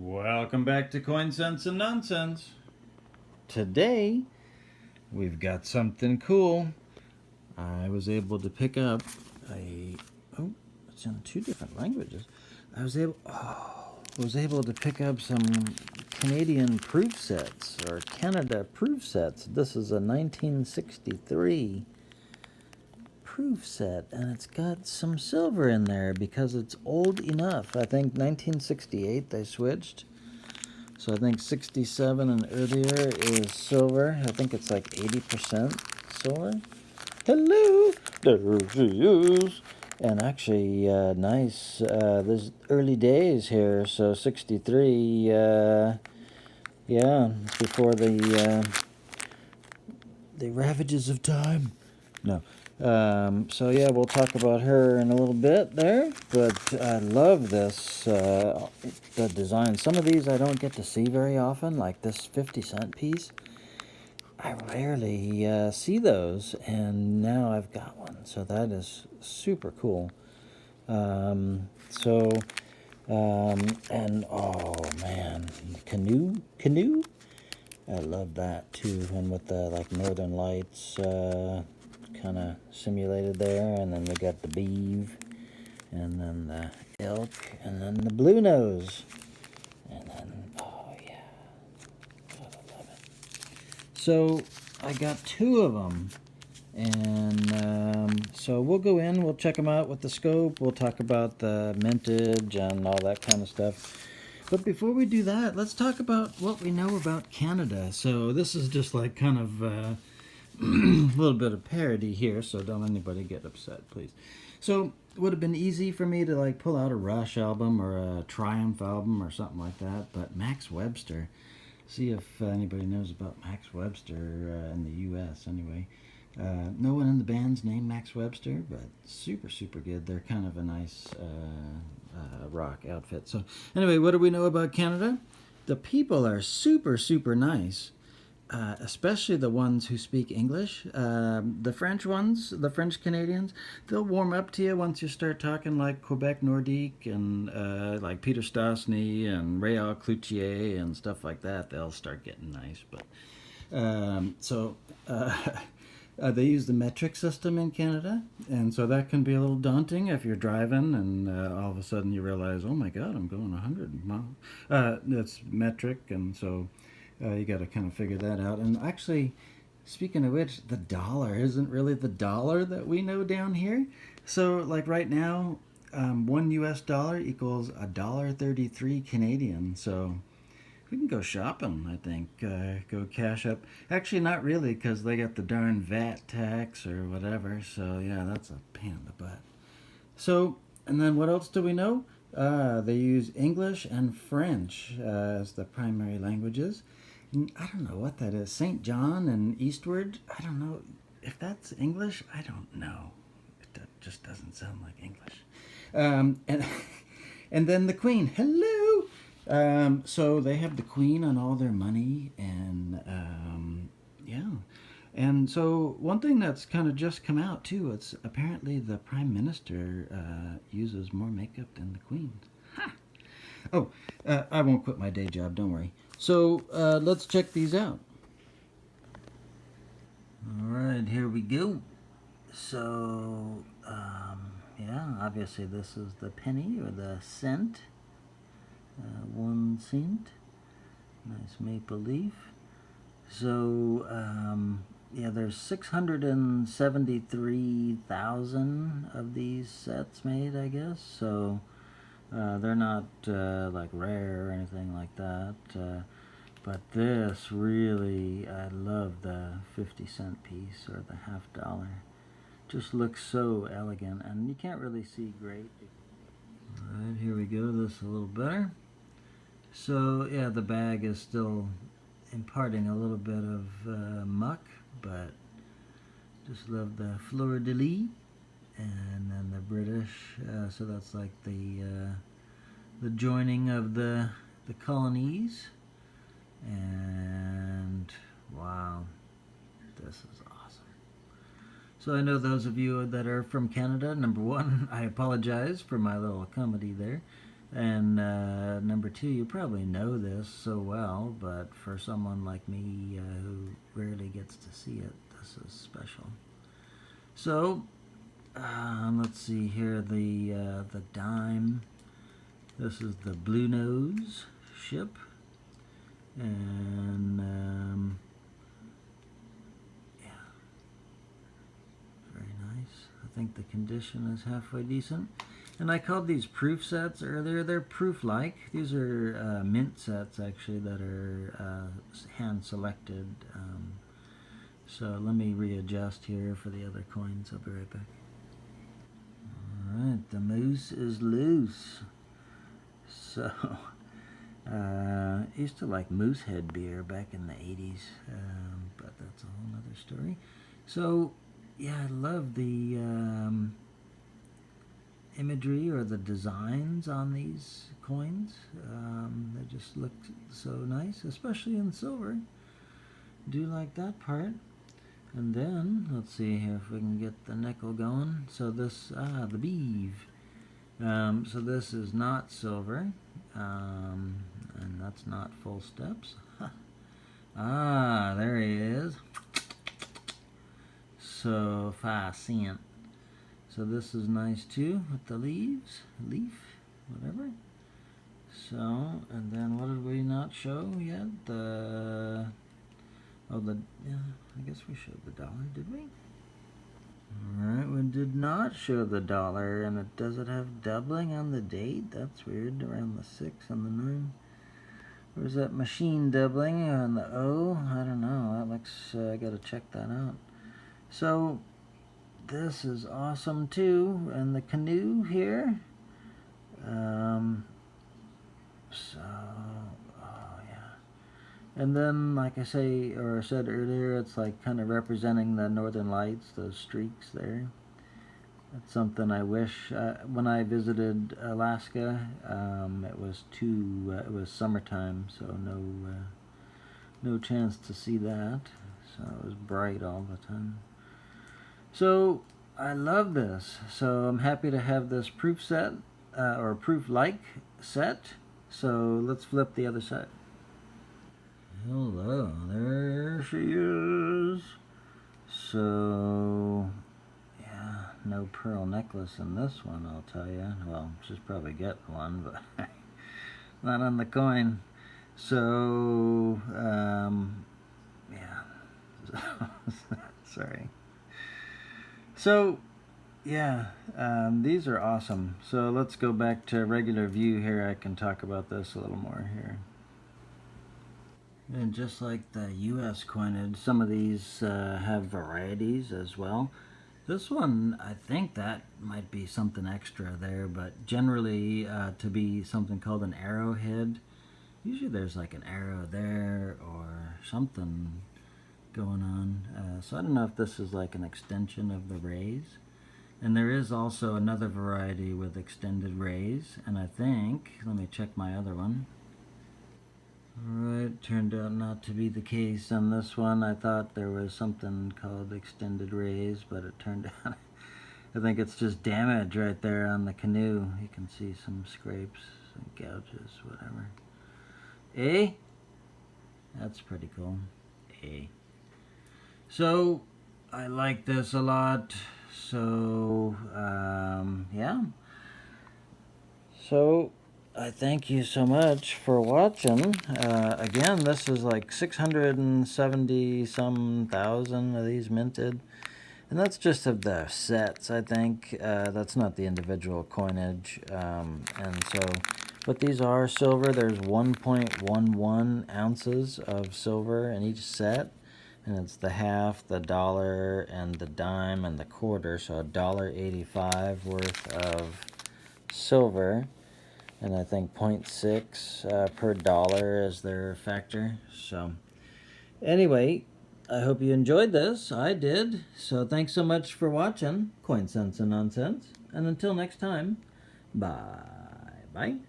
Welcome back to Coin Sense and Nonsense. Today, we've got something cool. I was able to pick up oh, it's in two different languages. I was able to pick up some Canadian proof sets, or Canada proof sets. This is a 1963 proof set, and it's got some silver in there because it's old enough. I think 1968 they switched. So I think 67 and earlier is silver. I think it's like 80% silver. Hello, there she is. And actually, nice. There's early days here, so 63. Yeah, it's before the ravages of time. No. So yeah, we'll talk about her in a little bit there. But I love this, the design. Some of these I don't get to see very often, like this 50-cent piece. I rarely see those, and now I've got one. So that is super cool. Um, so, and oh man, canoe. I love that too, and with the like Northern Lights kind of simulated there, and then we got the beeve, and then the elk, and then the blue nose, and then oh yeah, God, I love it. So I got two of them, and so we'll go in, we'll check them out with the scope, we'll talk about the mintage and all that kind of stuff. But before we do that, let's talk about what we know about Canada. So this is just like kind of a little bit of parody here, so don't anybody get upset, please. So it would have been easy for me to like pull out a Rush album or a Triumph album or something like that, but Max Webster, see if anybody knows about Max Webster in the U.S. anyway. No one in the band's named Max Webster, but super, super good. They're kind of a nice rock outfit. So anyway, what do we know about Canada? The people are super, super nice, especially the ones who speak English. The French ones, the French Canadians, they'll warm up to you once you start talking like Quebec Nordique and like Peter Stastny and Réal Cloutier and stuff like that. They'll start getting nice. But so they use the metric system in Canada, and so that can be a little daunting if you're driving and all of a sudden you realize, oh my God, I'm going 100 miles. That's metric, and so you got to kind of figure that out. And actually, speaking of which, the dollar isn't really the dollar that we know down here. So, like right now, one U.S. dollar equals $1.33 Canadian. So we can go shopping, I think. Go cash up. Actually, not really, because they got the darn VAT tax or whatever. So, yeah, that's a pain in the butt. So, and then what else do we know? They use English and French as the primary languages. I don't know what that is. St. John and Eastward? I don't know. If that's English, I don't know. It just doesn't sound like English. And, and then the Queen. Hello! So they have the Queen on all their money, and yeah. And so one thing that's kind of just come out too, it's apparently the Prime Minister uses more makeup than the Queen. Ha! Oh, I won't quit my day job, don't worry. So let's check these out. All right, here we go. So, yeah, obviously this is the penny or the cent. 1 cent. Nice maple leaf. So, yeah, there's 673,000 of these sets made, I guess. So, they're not like rare or anything like that. But this really, I love the 50-cent piece or the $half. Just looks so elegant, and you can't really see great. Alright, here we go. This is a little better. So, yeah, the bag is still imparting a little bit of muck, but just love the fleur-de-lis, and then the British. So that's like the joining of the colonies, and wow, this is awesome. So I know those of you that are from Canada, number one, I apologize for my little comedy there. And number two, you probably know this so well, but for someone like me who rarely gets to see it, this is special. So, let's see here, the dime. This is the Blue Nose ship, and yeah, very nice. I think the condition is halfway decent. And I called these proof sets earlier. They're proof-like. These are mint sets, actually, that are hand-selected. So let me readjust here for the other coins. I'll be right back. Alright, the moose is loose. So, I used to like Moosehead beer back in the 80s, but that's a whole other story. So, yeah, I love the imagery or the designs on these coins. They just look so nice, especially in silver. Do like that part. And then, let's see here if we can get the nickel going. So this, the beeve. So this is not silver, and that's not full steps. There he is. So 5 cents. So this is nice too with the leaf, whatever. So, and then what did we not show yet? Yeah, I guess we showed the dollar, did we? Alright, we did not show the dollar, and does it have doubling on the date? That's weird, around the 6 and the 9. Where's that machine doubling on the O? I don't know, that looks, I gotta check that out. So, this is awesome too, and the canoe here. Oh yeah. And then, like I say, or said earlier, it's like kind of representing the northern lights, those streaks there. That's something I wish, when I visited Alaska, it was summertime, so no chance to see that. So it was bright all the time. So I love this. So I'm happy to have this proof set, or proof-like set. So let's flip the other side. Hello, there she is. So, yeah, no pearl necklace in this one, I'll tell you. Well, she's probably getting one, but not on the coin. So, yeah. Sorry. So, yeah, these are awesome. So let's go back to regular view here. I can talk about this a little more here. And just like the U.S. coinage, some of these have varieties as well. This one, I think that might be something extra there, but generally to be something called an arrowhead, usually there's like an arrow there or something going on. So I don't know if this is like an extension of the rays. And there is also another variety with extended rays, and I think, let me check my other one. Alright, turned out not to be the case on this one. I thought there was something called extended rays, but it turned out, I think it's just damage right there on the canoe. You can see some scrapes, some gouges, whatever. Eh? That's pretty cool. Eh. So, I like this a lot. So, yeah. So, I thank you so much for watching. Again, this is like 670 some thousand of these minted. And that's just of the sets, I think. That's not the individual coinage. And so, but these are silver. There's 1.11 ounces of silver in each set. And it's the half, the dollar, and the dime, and the quarter. So $1.85 worth of silver. And I think 0.6 per dollar is their factor. So anyway, I hope you enjoyed this. I did. So thanks so much for watching Coin Sense and Nonsense. And until next time, bye. Bye.